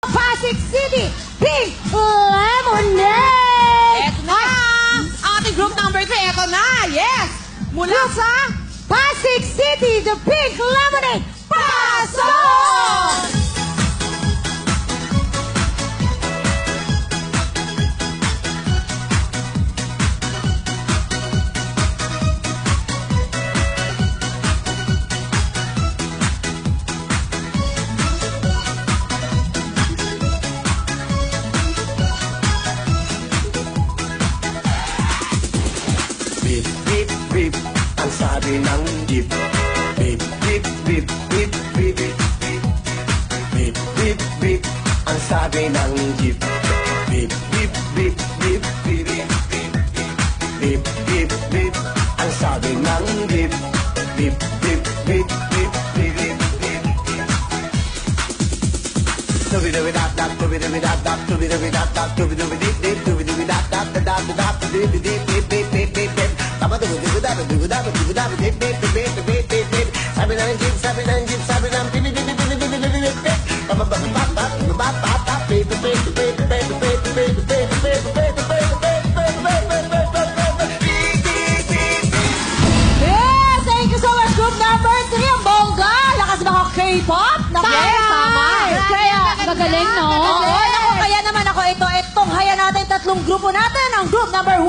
Pasig City, Pink Lemonade! Eto na! Ang ating group number 3, eto na! Yes! Mula sa Pasig City, the Pink Lemonade, pasok! Beep, beep, beep, ang sabi ng jeep. Beep, beep, beep, beep, beep, beep, beep. Beep, beep, beep, ang sabi ng jeep. Beep, beep, beep, beep, beep, beep, beep. Beep, beep, beep, ang sabi ng jeep. Beep, beep, beep, beep, beep, beep, beep. Tubi-dubi-dap-dap, tubi-dubi-dap-dap, tubi-dubi-dap-dap, tubi-dubi-dip-dip, tubi-dubi-dap-dap, da-dap-da-dap, dip-dip-dip-dip-dip-dip. Sabi ng jeep, sabi ng jeep, sabi ng pip-pip-pip-pip-pip-pip-pip. Yes! Thank you so much, group number 3, ang bongga! Lakas ba ako K-pop? Yes, tama. Kaya, magaling, no? Oo, naku, kaya naman ako itong haya natin tatlong grupo natin. Ang group number 1,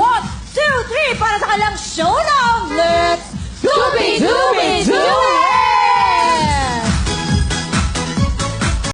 2, 3 para sa kanilang showdown. Let's Doobie-doobie-doo!